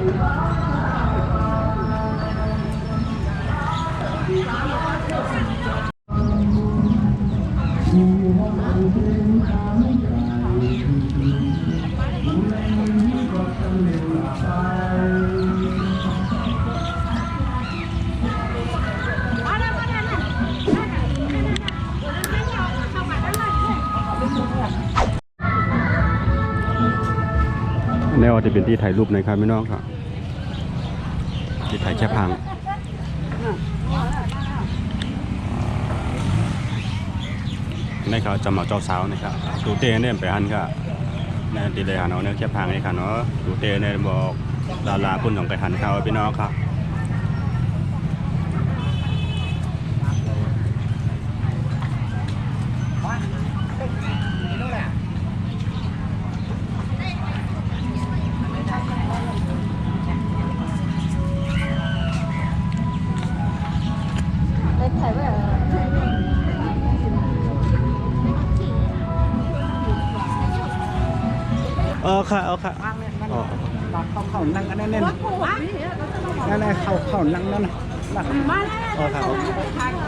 แนวจะเป็นที่ถ่ายรูปในครับพี่น้องครับที่ถ่ายแค่พังในเขาจะมาเจ้าสาวนะครับตูเต้เนี่ยไปหันค่ะในตีเลยหันเอาเนี่ยแค่พังนี่ค่ะเนาะตูเต้เนี่ยบอกดาราคุณของไปหันเขาพี่น้องครับค่ะค่ะเขานั่งกันแน่นๆนั่นแหละเขานั่งนั่นนะค่ะ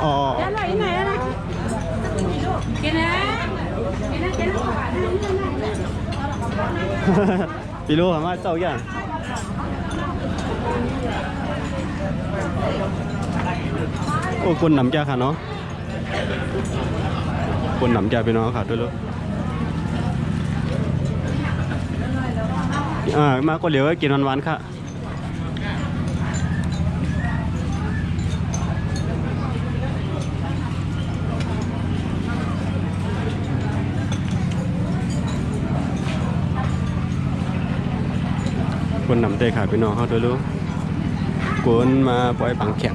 อ๋อไหนนะกินนะพี่รู้ว่าเจ้าอย่างโอ้คนหนำแกค่ะเนาะคนหนำแกพี่น้องค่ะด้วยลูกมาก็เหลียวกินวันๆค่ะคนนำเตะขาพี่น้องเขาด้วยลูกกวนมาปล่อยปังแขก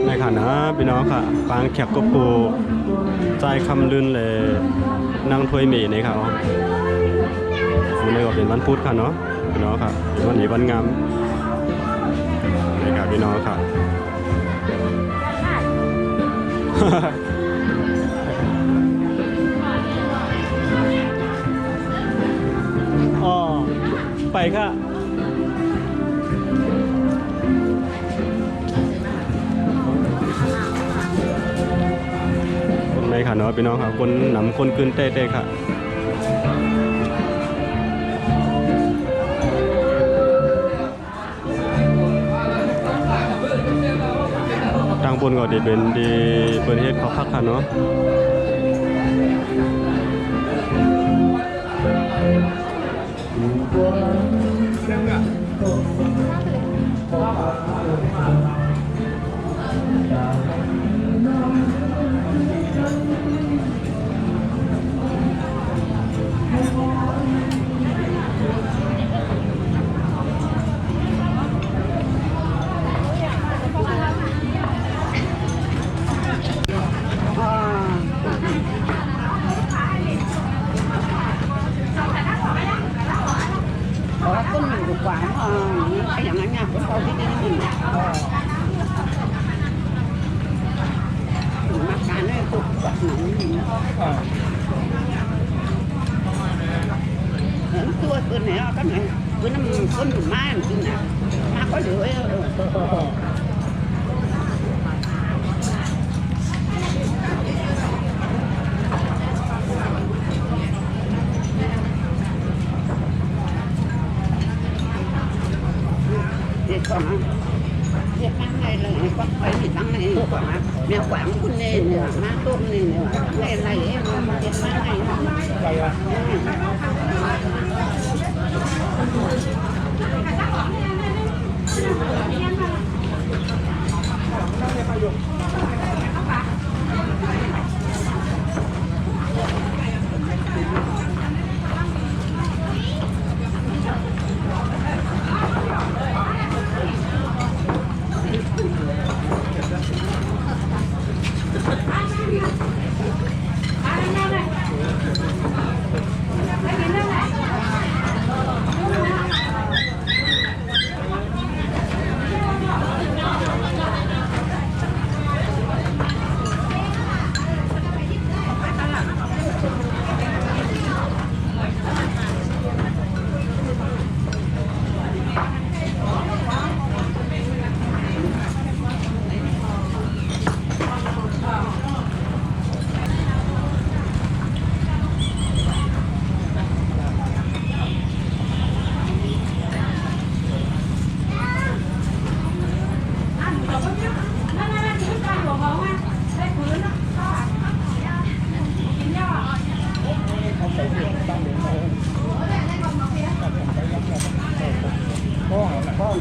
ในขณะนะพี่น้องค่ะปางแขกก็ปูใจคำลื่นเลยนั่งถ้วยเมย์ในเขาวันนี้ก็เป็นวันพุธค่ะเนาะพี่น้องค่ะเป็นวันนี้วันงามนี่ค่ะพี่น้องค่ะอ๋อไปค่ะในค่ะเนาะพี่น้องค่ะคนนำคนขึ้นเต้ๆค่ะทางบนก็ดีเป็นดีเปิดเฮ็ดเขาพักค่ะเนาะกว่าอย่างนั้นเนี่ยเขาที่นี่ถึงมาการเนี่ยตุกแบบหนังตัวตัวไหนก็ไหนตัวนั้นคนอยู่ไม้มันกินน่ะมาก็เหลือ phải thì tăng này quả mèo quảng kun này má tôm này này này em mà tiền má này con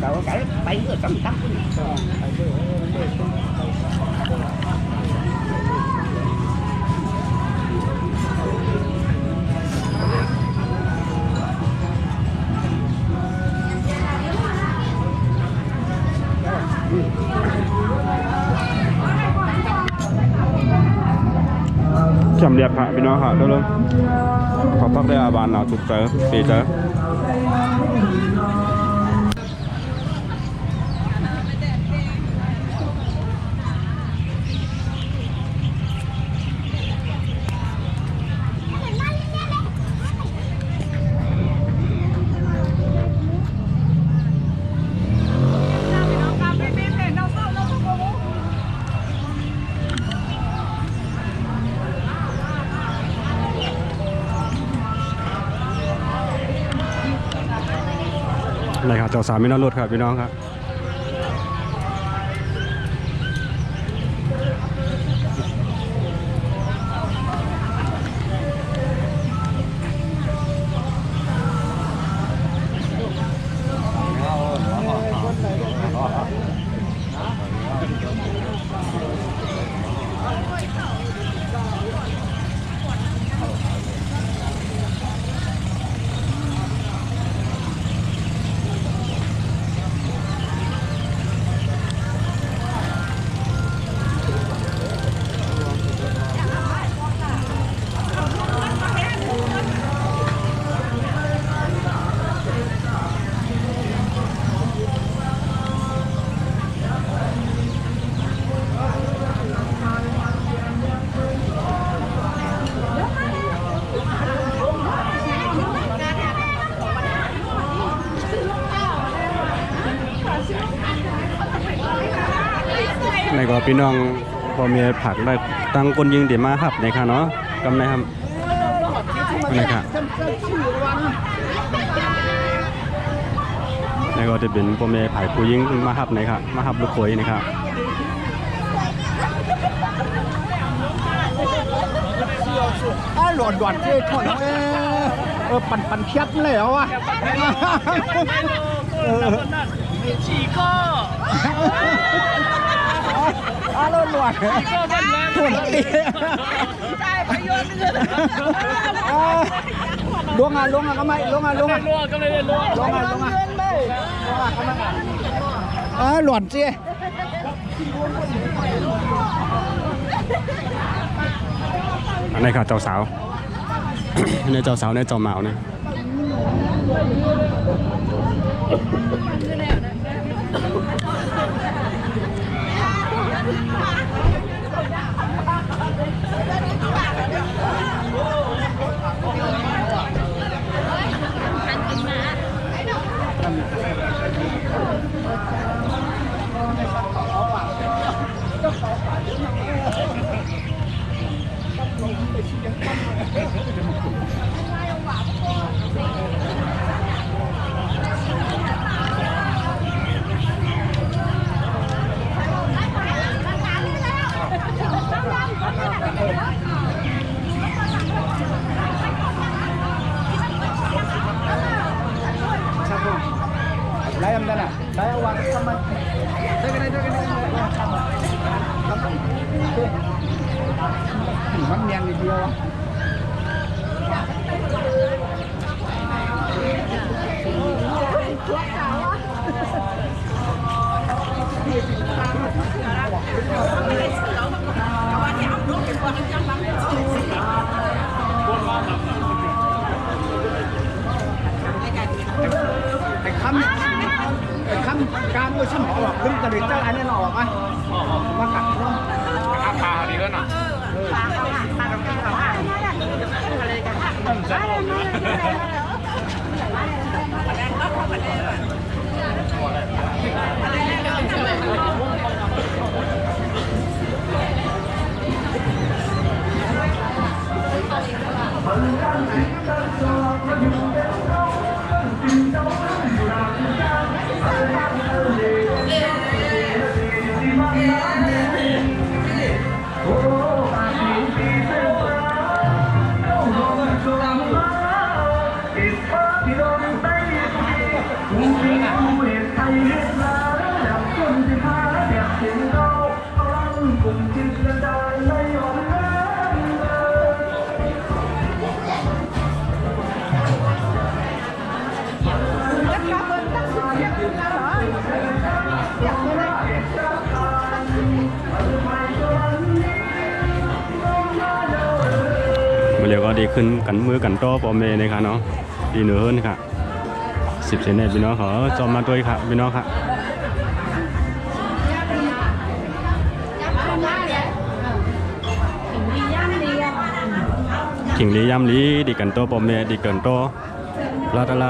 đậu cái bảy ở trong tắc chậm đẹp hạ bên nó hạ đâu luôn có phát đây là bàn nào chụp tớiปีtớiไหนครับเจ้าสาวไม่น่ารถครับพี่น้องครับในก็พี่น้องพอมีผักได้ตั้งคนยิงเดี๋ยวมาครับในค่ะเนาะกำไรครับในค่ะในก็จะเป็นพอมีผักผู้ยิงมาครับในค่ะมาครับลูกโขยนะครับหลอดเท่ถอนปั่นเทียบเลยเหรอวะฉีกก็หลอดถอนตีใช่ไปโยนเงินลงก็ไม่ลงก็ไม่หลอดสิในค่ะเจ้าสาวในเจ้าสาวในเจ้าเหมาเนี่ย เด็กเจ้าอันนี้หลอกอ่ะมากัดเนาะ อาคาดีแล้วนะ มาเร็วก็ดีขึ้นกันมือกันโต้ปอเมนะครับเนาะดีเหนือขึ้นค่ะ10 เซนเนี่ยพี่น้องขอจอมมาด้วยค่ะพี่น้องค่ะขิงลีย่ำลีดีกันโต้ปอเมดีกันโต้ลาตะลา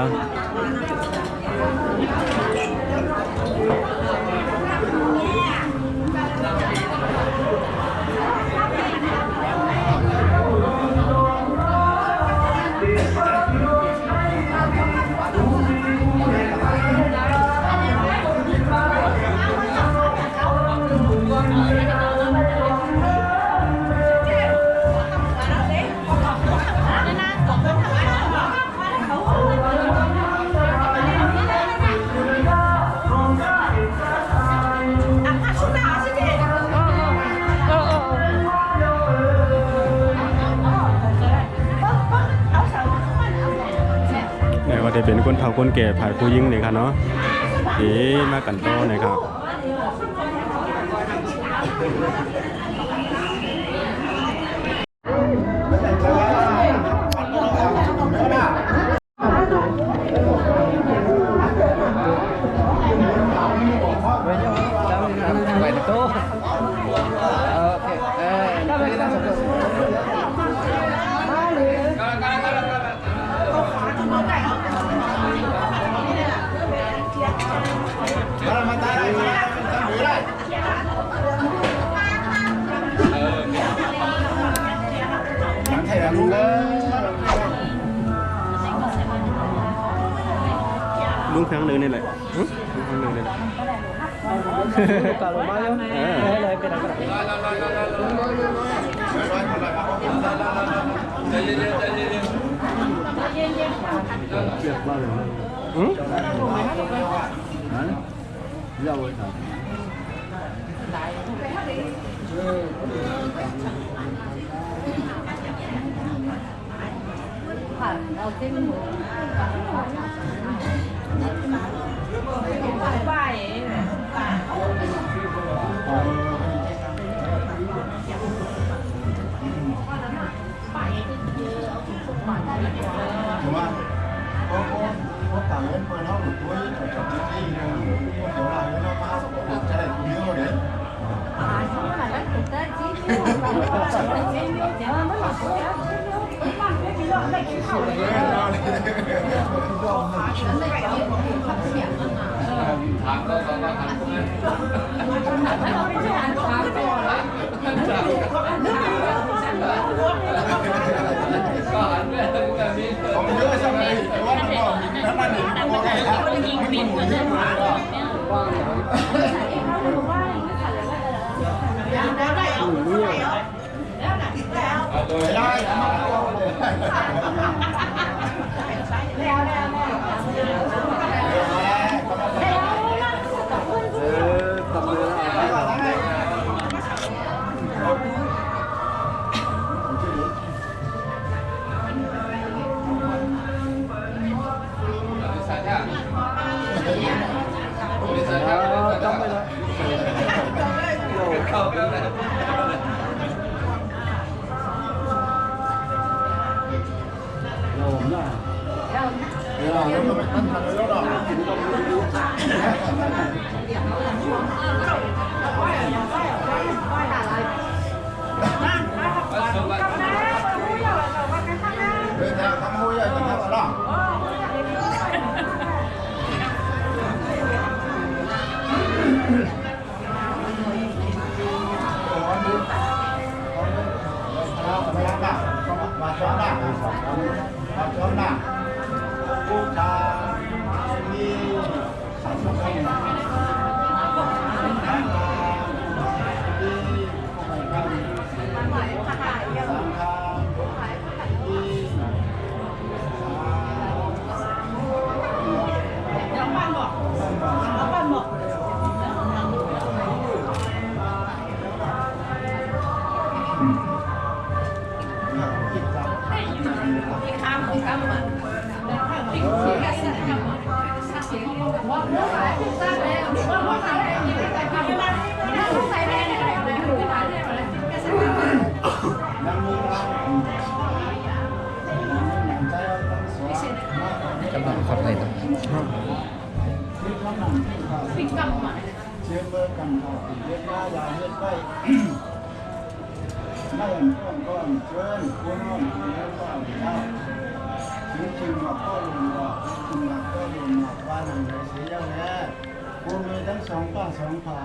ก็จะเป็นคนเฒ่าคนแก่ผ่ายผู้ยิ่งเนี่ยครับเนาะดีมากันโตนะครับลุงแพงเลยนี่แหละลุงแพงเลยนี่แหละกาลมาแล้วเลยเป็นอะไรเปียกบ้างเลยเล่าเลยครับเราเต้นหมูไปเรา กำลังขอไทยนะ ปิดกำมาเชื่อเบอร์กันเอาเรียกยายาเรียกไปไม่เห็นก้อนเชิญคุณน้องคุณน้องก็เอาจริงๆมาก็ลงว่าจริงๆมาก็ลงว่าว่านังเลยเสียแล้วคุณมีทั้งสองป้าสองขา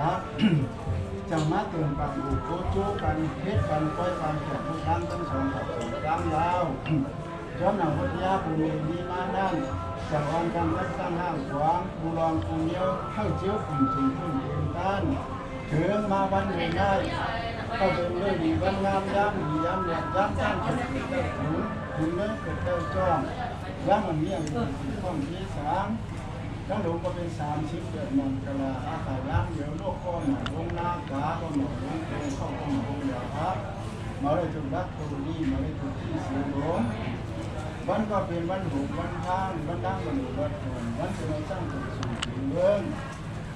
จังมาเติมกันอุโคจูกันเฮ็ดกันปล่อยกันแข่งทุกครั้งทั้งสองขาสองครั้งยาวจอมหนังพุทธยาภูมิดีมานั่นจังหวัดกันรักตั้งห้างขวางบูรองภูเนียวเข้าเจียวขุ่นถึงขึ้นเองด้านถึงมาวันเดือนได้ก็เป็นเรื่องดีวันงามย้ำดีย้ำแหลมย้ำตั้งถึงเจ้าขุนถึงเนื้อเกิดเจ้าจ้องย้ำมันมีอย่างข้องที่สามทั้งหลวงก็เป็น30เดือนมังกราอาศัยล้างเดี๋ยวโลกก็หน่อลงนาขาก็หน่อลงเองเข้าก็หน่อลงยาครับมาเลยจุดรักตัวนี้มาเลยจุดที่เสียหลวงวันก็เป็นวันหุบวันทางวันดังวันหนุวันฝนวันเป็นวันสร้างสุขสุขเมือง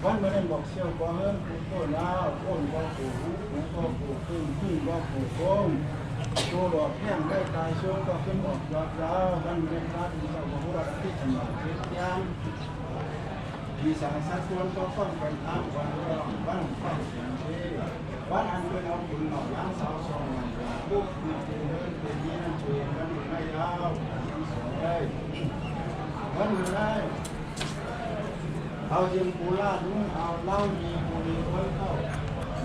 วันเมื่อเล่นบอกเชี่ยวก็เฮิร์นผูกโต้ลาวโอนก็ผูกหูก็ผูกขึ้นก็ผูกโค้งโชว์ดอกแห้งได้ตายโชว์ก็ขึ้นออกยอดยาววันเล่นพระที่เจ้าพระพุทธที่ฉลาดเทียบยามมีสายสัตว์วนก็ฟ้องเป็นอ้างวันร้องวันฟ้องเสียงเชี่ยวันอันเป็นเอาบุญหน่อล้างสาวสองวันปุ๊บมีเจริญเป็นนี้นั่นเองวันไม่ยาวได้วันได้เอาเย็นปูลาดุ้งเอาเล่ามีปูรีคนเข้า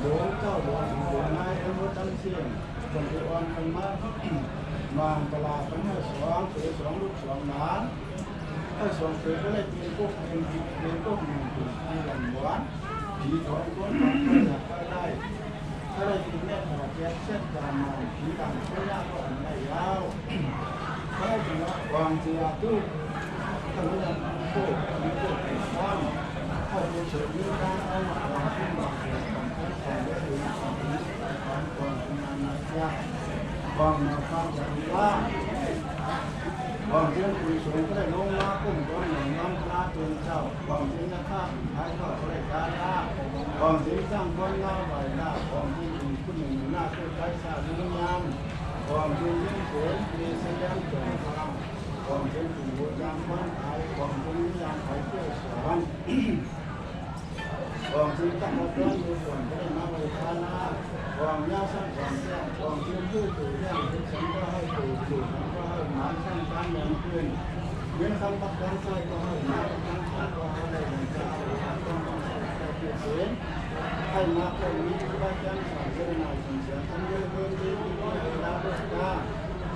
หลวงเจ้าหลวงหลวงนายทั้งหมดทั้งเสียงคนที่อ่อนกันมากบางตลาดเป็นเมื่อสองเสือสองลูกสองหลานถ้าสองเสือก็เลยเป็นพวกเป็นพวกหนึ่งที่หลังหวานผีถอนก้นถอนก็อยากได้ถ้าได้กินแม่ขอแก้เช่นจานมาผีต่างก็ยากก็อันไม่ยาวถ้าได้กินว่าวางเสียตู้ถ้าไม่ได้โคตรมีโคตรเป็นซ้อนถ้าดูเฉยมีการเอามาวางขึ้นมาแต่ได้ถึงของนี้ของก่อนงานนักยากกองมาฟังจากว่าบางเรื่องคุยสูงก็ได้ลงมาปุ่มต้นหนึ่งน้ำคณะเป็นเจ้าบางสิ่งนะครับท้ายก็ได้การล่าบางสิ่งสร้างคนล่าใบล่าบางสิ่งคุณหนึ่งหน้าคือใจสาดุนยามบางสิ่งยิ่งสวยมีเสียงจงความบางสิ่งถูกบูชาคนไทยบางสิ่งยังไทยเพื่อสอนบางสิ่งตั้งมาต้นมีส่วนก็ได้มาไว้ทานาบางยาสร้างความแย่บางสิ่งยืดตัวย่างทุกสิ่งก็ให้ตัวถูกก็ให้หมายสร้างการแรงขึ้นเมื่อคำประกันใจก็ให้หมายประกันก็ให้ได้เหมือนกันต้องเสียให้มาเป็นมิตรบ้านจันทร์สายเรื่องนายสังเสียทั้งเรื่องเรื่องที่มีเวลาเบิกตา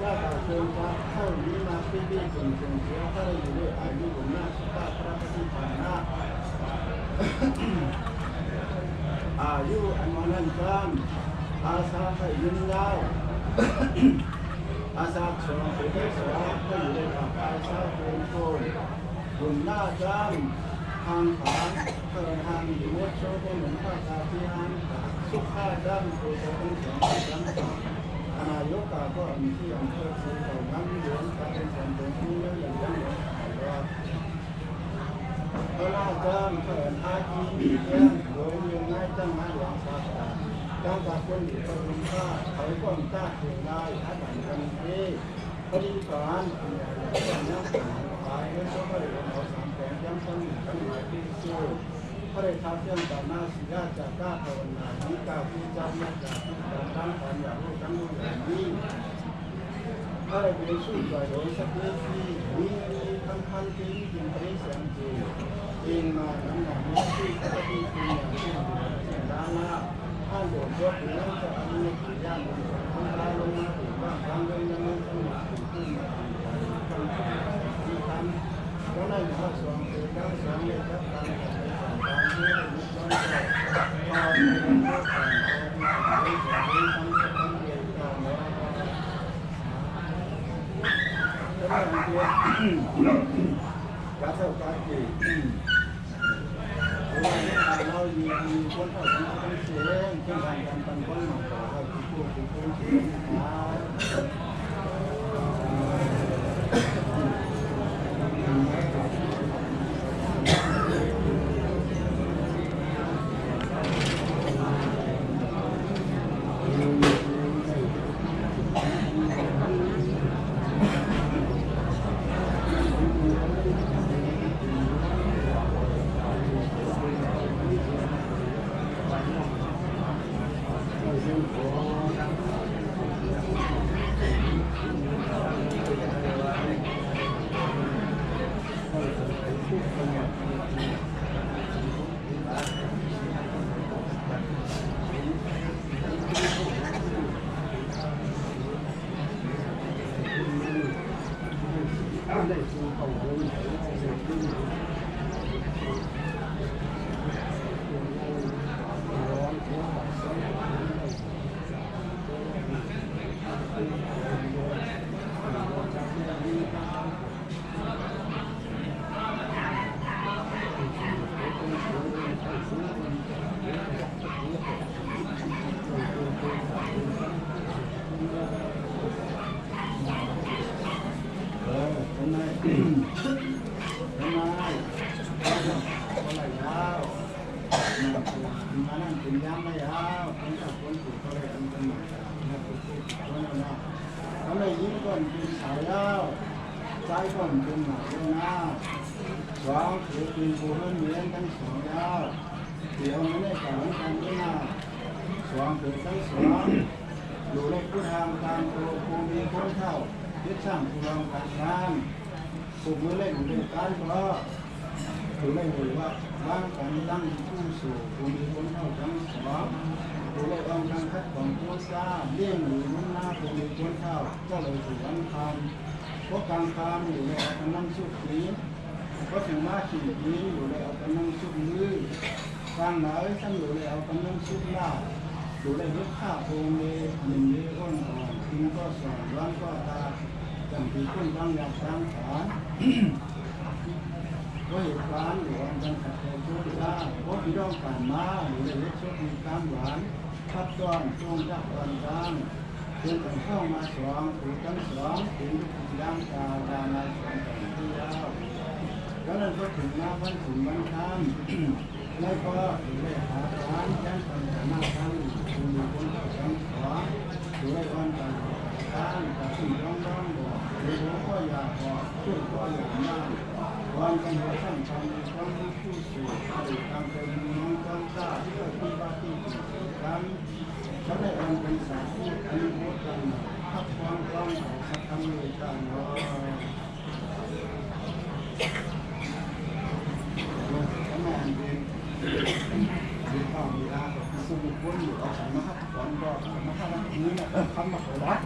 ญาติเชิญพระเข้านี้มาปีปีส่งเสียถ้าได้อยู่ด้วยอายุผมหน้าสุภาพพระปฏิภาณหน้าอายุอันมันกันอาสาให้ยืนยาวอาสาสอนผู้ที่สอนก็อยู่ในกับอาสาเป็นคนบุญหน้าจังทางขานเกิดทางอยู่วัดโชว์ก็เหมือนข้าตาที่หันสุขาดังโคจะเป็นสองจังนายกก็มีที่อำเภอสุขน้ำหลวงการเป็นส่วนตรงนี้แล้วอย่างยังว่าเวลาจังเกิดอาชีพเลี้ยงโดยยังไงจังมาหลวงศาสนาจังจากคนอยู่ตรงข้าเขาก็มีต้าเสียงได้อาจารย์กันที่ปฏิบัติการยังขายเงินก็ไม่ได้เอา3 แสนยังสนิทกันหลายปีสู้พระเดชท้าวเจ้าต่อหน้าศิลาจากก้าภาวนาที่ก้าวที่จำมาจากที่การตั้งความอยากรู้ทั้งหมดอย่างนี้พระเดชเป็นสู้ใจโดยสักเล็กที่มีคันที่ยินดีเสียงจีเองมาน้ำหนักนี้ที่ปฏิบัติอย่างที่ด้านหน้าท่านโดดยกเรื่องจะอันนี้ที่ย่างบนทางลายลงมาถึงบ้านทางเดินยังไม่ต้องถึงขึ้นมาที่ทำก็ได้ข้อสองคือการสอนเลยครับการการที่ได้มีความพอในเรื่องการที่จะมีทำจะทำเรียนต่อแล้วก็ได้เรียนการเท่าการกี่เรามีคนเข้ามาเป็นเสียงเช่นการการตั้งคนมาขอให้ผู้ ผู้เป็นคนเขียนนะครับ เป็นไงเป็นไงอะไรยาวมานั่งกินยำไม่ยาวคนกับคนถูกเขาเลยอันเป็นหนักนะคนนั้นนะเขาเลยยิ้มก่อนกินสายยาวซ้ายก่อนกินหนักเลยนะสองถือกินปูเนื้อทั้งสองยาวเดี๋ยวไม่ได้ต่างกันด้วยนะสองถือทั้งสองอยู่ในผู้ทำตามตัวภูมิคนเท่ายึดสร้างผู้รองการงานผู้มือเล่นเรื่องการเพราะผู้เล่นหรือว่าบ้านการตั้งผู้สู่ภูมิคนเท่าทั้งสองผู้เล่นองค์การคัดของตัวซาเลี้ยงหรือมุ่งหน้าภูมิคนเท่าก็เลยถูกวันคำเพราะการคำอยู่ในเอากำลังสุขนี้เพราะถึงว่าขีดนี้อยู่ในเอากำลังสุขมือการไหนท่านอยู่ในเอากำลังสุขหน้าอยู่ในยึดข้าโพงเมหนึ่งเลี้ยอ้นอ่อนกินก็สอนร้อนก็ตาจังที่ขึ้นบางอย่างตามฐานก็เหตุการณ์หรือว่าการขัดแย้งทุกข์ได้เพราะพี่น้องผ่านมาหรือในเล็กชกมีการหวานพัดต้อนช่วงยักษ์ตอนกลางเดินกันเข้ามาสองถูกทั้งสองถึงย่างตาดาในสองแต่ที่ยาวแล้วนั้นก็ถึงหน้าวันถึงวันข้ามแล้วก็ถึงได้หาร้านย่างตอนหน้าข้ามถึงมีคนเข้าทั้งสองถึงได้วันต่างการแต่สิ่งร้องบอกหรือก็อยากบอกช่วยก็อยากมากวันกันหัวสั่งทำในความรู้ผู้สื่อติดตามเป็นน้องต้นกล้าที่เกิดที่บ้านที่ติดกันเขาได้อันเป็นสายที่อันโคตรกันพักความร้องของสักคำเลยกันเนาะแม่เองมีข้าวมีอาสมุนไพรอยู่เอาสารมาครับก่อนก็มาครับนี่นะคำมาขอรัด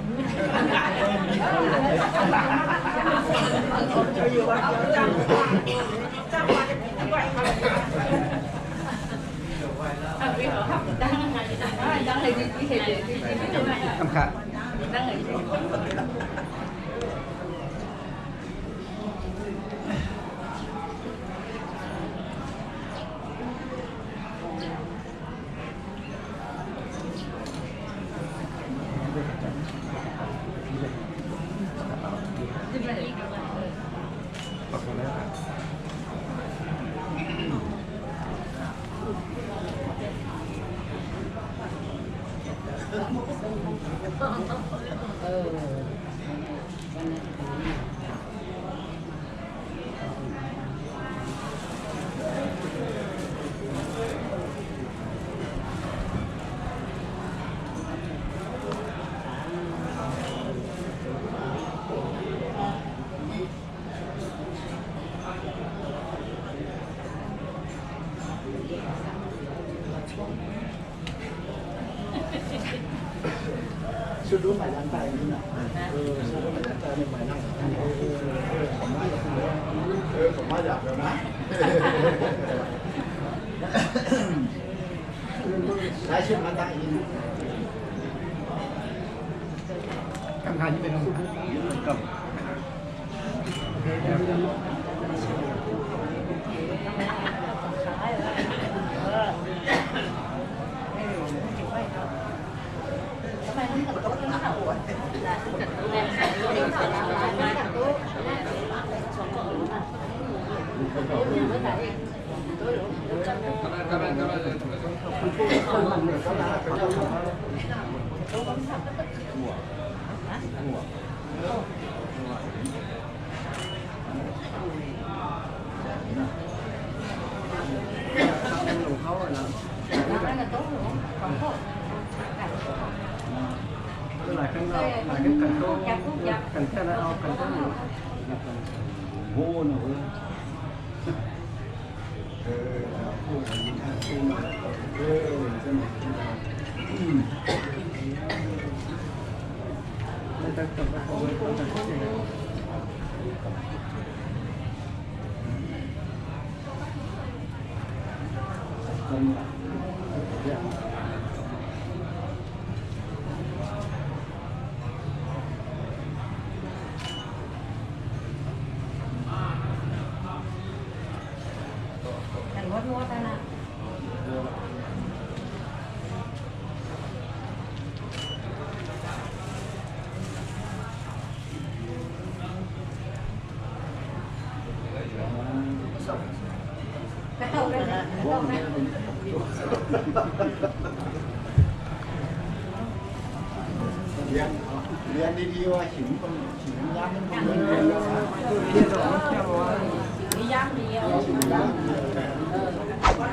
อยู่วัดเดียวจังจังวัดจังหวัดเขาคำค่ะชุดรู้หมายล้างตาอย่างนี้นะชุดรู้หมายล้างตาเป็นหมายล้างผมว่าอยากเลยผมว่าอยากเลยนะใช้ชุดมาตั้งอีกคำถามที่เป็นกับทำไม หลายครั้งเราหลายครั้งกันโตกันแค่แล้วเอากันก็อยู่โอ้หนูพูดกันยิ่งขึ้นใช่ไหมไม่ต้องกลับมาเอาไว้ก่อนนะเรียนดีๆว่าหินมันหินยักษ์มันเรียนแค่ว่ามียักษ์เดียว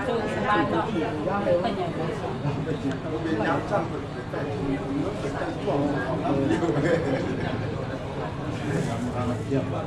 ตื่นสบายก็เป็นอย่างนี้เป็นยักษ์จังเป็นช่วงของเราเยี่ยมมาก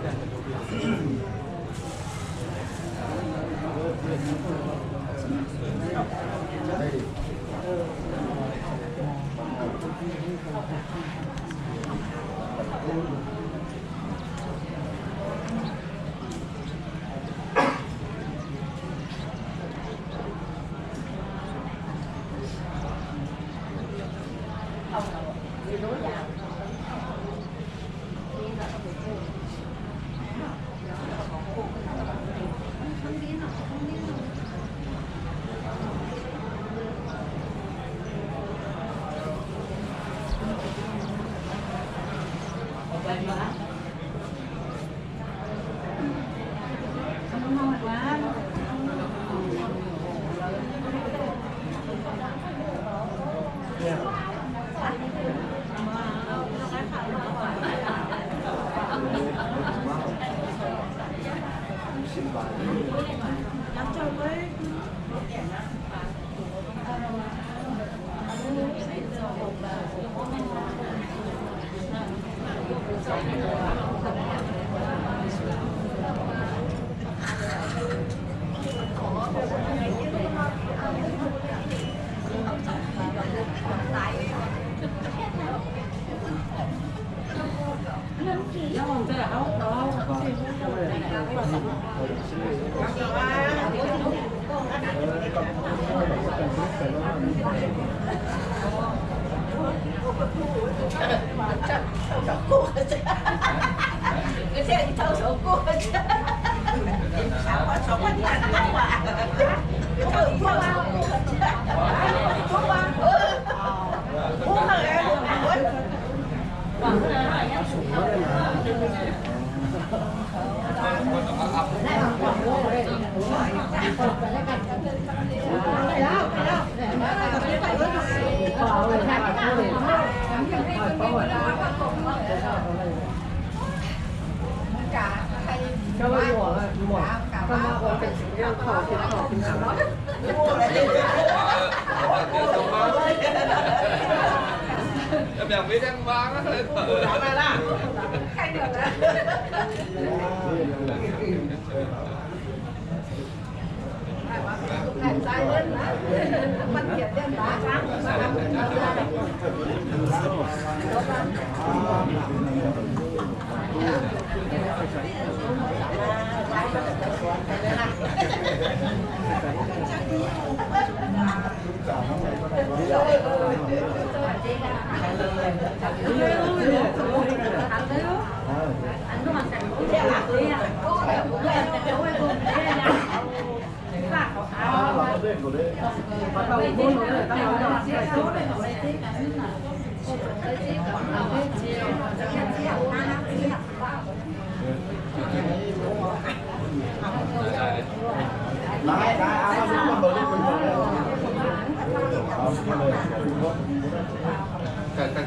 แบบไม่ดังบ้างเลยเปิดอะไรล่ะใครเดือดนะใจเล่นนะมันเกียดเล่นบ้าง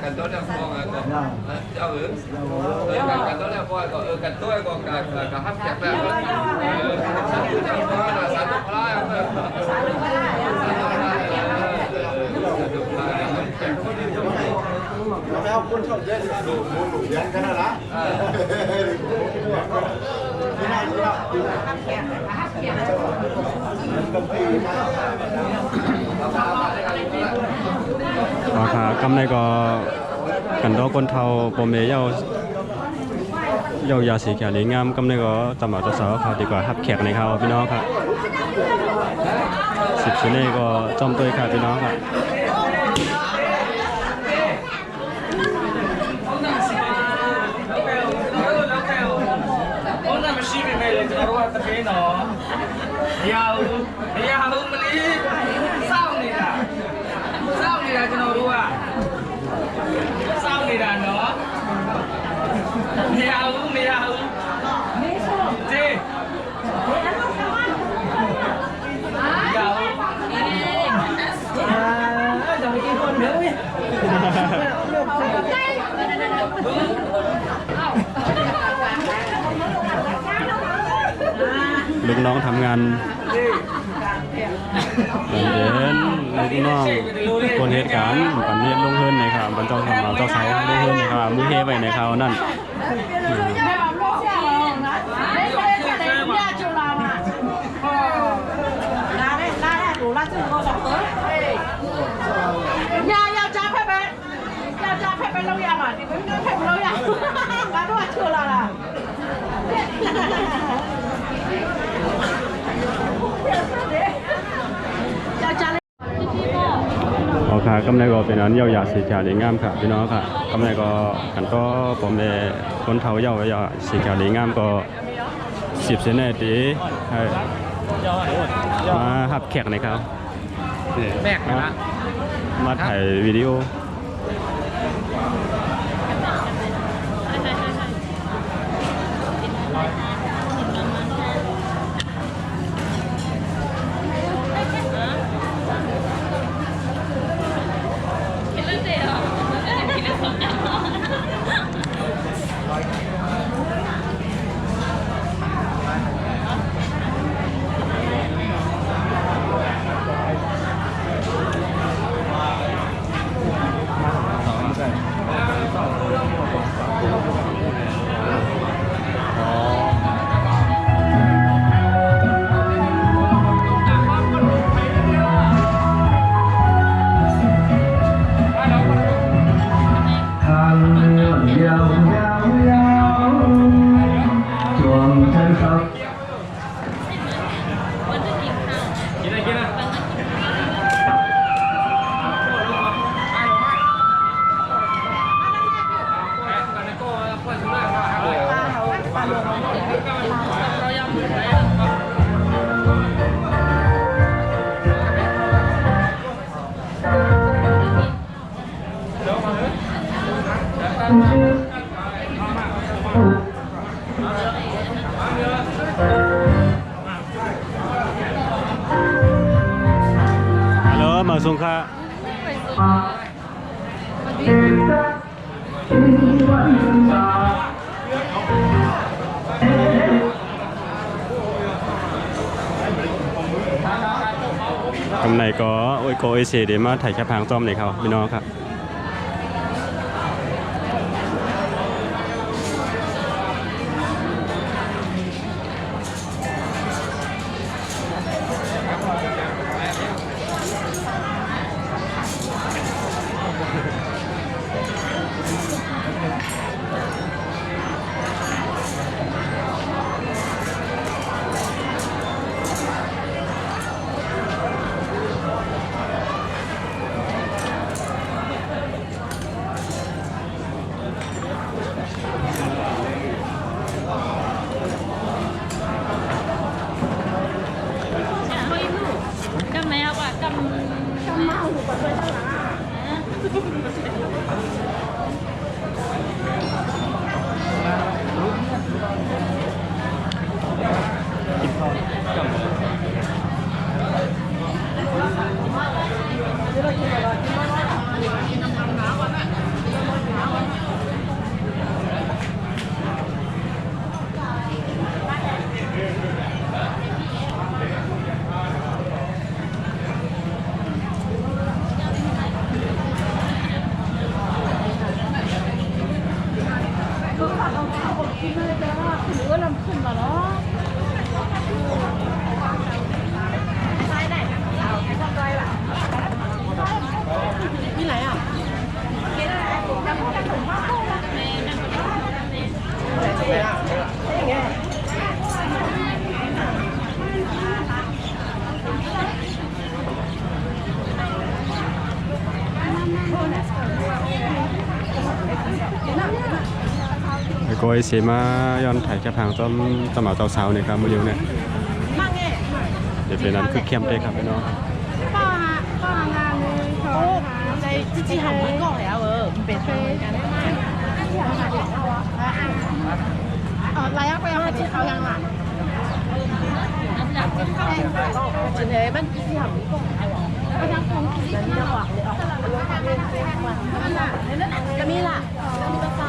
กันตัวเนี่ยฟองอ่ะก็เจ้ากันตัวเนี่ยฟองก็กันตัวก็กับฮับแขกแล้วสาธุเจ้าพ่อนะสาธุพระสาธุพระไม่เอาคนชอบเย็นดูเย็นกันนะล่ะที่นั่นเนี่ยกับปีนะ ราคากำไรก็กันดอกคนเทาปมเมเย้ายาสีแขนงามกำไรก็จำเอาตัวสาวเขาดีกว่าฮับแขกในเขาพี่น้องครับ10ชิ้นนี้ก็จอมตัวค่ะพี่น้องครับရှိပေမဲ့လည်းကျွန်တော်တို့ကတပင်းတော့မရဘူးမလေးစောင့်နေတာကျွန်တော်တို့ကစောင့်နေတာနော်မရဘူးဒီลูกน้องทำงานเด่นลูกน้องคนเหตุการณ์ปันเรียนลงเฮิรนในข่าวปันเจ้าสาวลงเฮิรนในข่าวมือเฮไว้ในข่าวนั่นโอเคกำไรก็เป็นอันเย้ายาสีแขนงามค่ะพี่น้องค่ะกำไรก็กันก็ผมเอคนเฒ่าเย้ายาสีแขนงามก็10เซนตีมาหับแขกในเขาแบกนะมาถ่ายวิดีโอฮัลโหลมาส่งค่ะกำไรก็โอ้ยโกเอเซเดมาถ่ายแค่พางต้อมเลยเขาพี่น้องครับ ก็ไอเสียมาย้อนถ่ายแค่ทางต้มตะเหมาเตาเสาเนี่ยครับมาอยู่เนี่ยเดี๋ยวเป็นนั้นคือเข้มได้ครับพี่น้อง 自己行唔講了喎，唔俾佢。哦，嚟啊！佢有係好人啦。真係乜自己行唔講了喎？我想講自己行話，咁咪啦，咁咪得翻。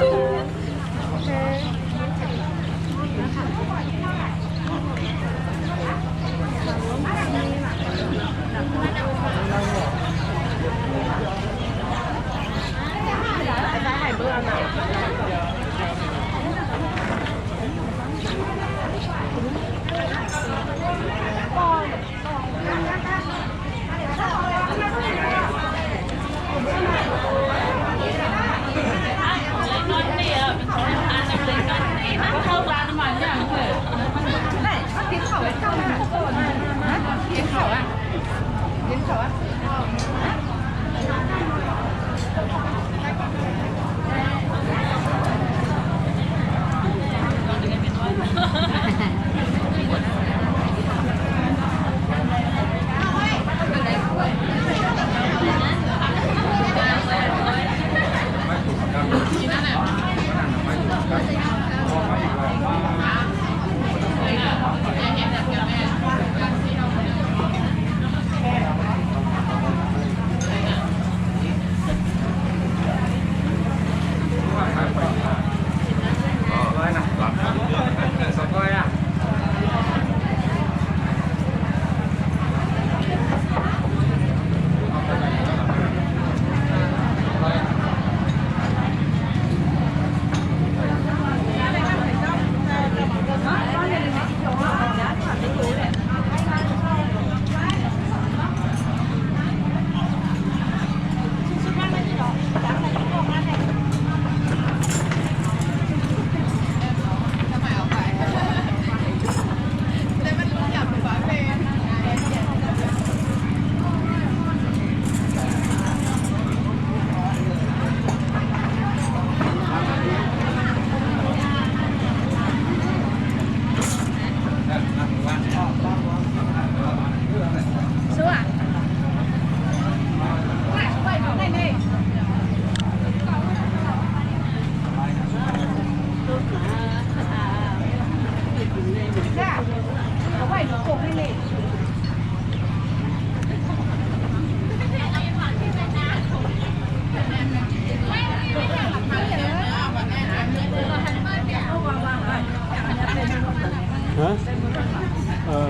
ฮะ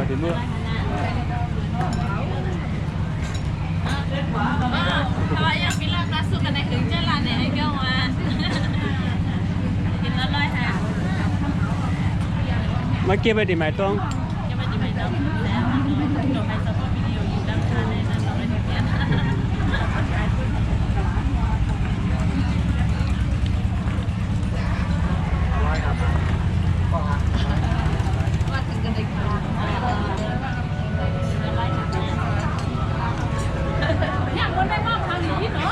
เดี๋ยวเมื่อ Kalau yang bilang masuk ke naik jalan ni, kawan. Kita loy ha. มาเก็บไว้ที่ไหนต้อง Yang macam mana? Kalau hai support video you dalam channel danเราไม่ได้เขียน Yang mana mau kali ini, no?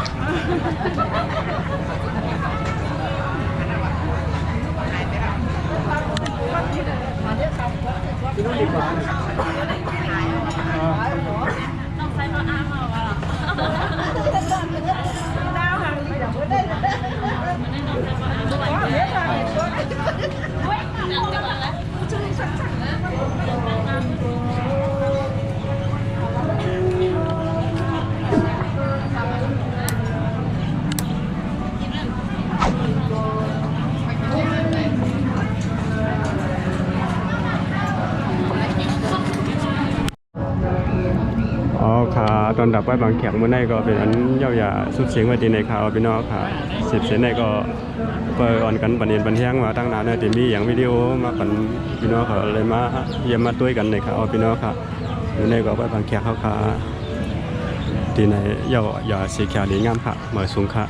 ต้องใช้พออาร์มเอาล่ะดาวหางนี่จะไม่ได้มันได้น้องใช้พออาร์มด้วยเฮ้ยจังกันแล้วช่วยชักนะอ๋อค่ะตอนดับไว้บางแขกมื้อในก็เป็นอันเย้าอย่าสุดเสียงไว้ที่ในข่าวพี่น้องค่ะสิบเสียงในก็เปิดอ่อนกันปันเย็นปันเที่ยงมาตั้งนานเนี่ยที่มีอย่างวิดีโอมาปันพี่น้องเขาเลยมาเยี่ยมมาตุ้ยกันในข่าวพี่น้องค่ะอยู่ในก็ไว้บางแขกเขาค่ะที่ในเย้าอย่าสีแขกดีงามค่ะเหมือนสูงค่ะ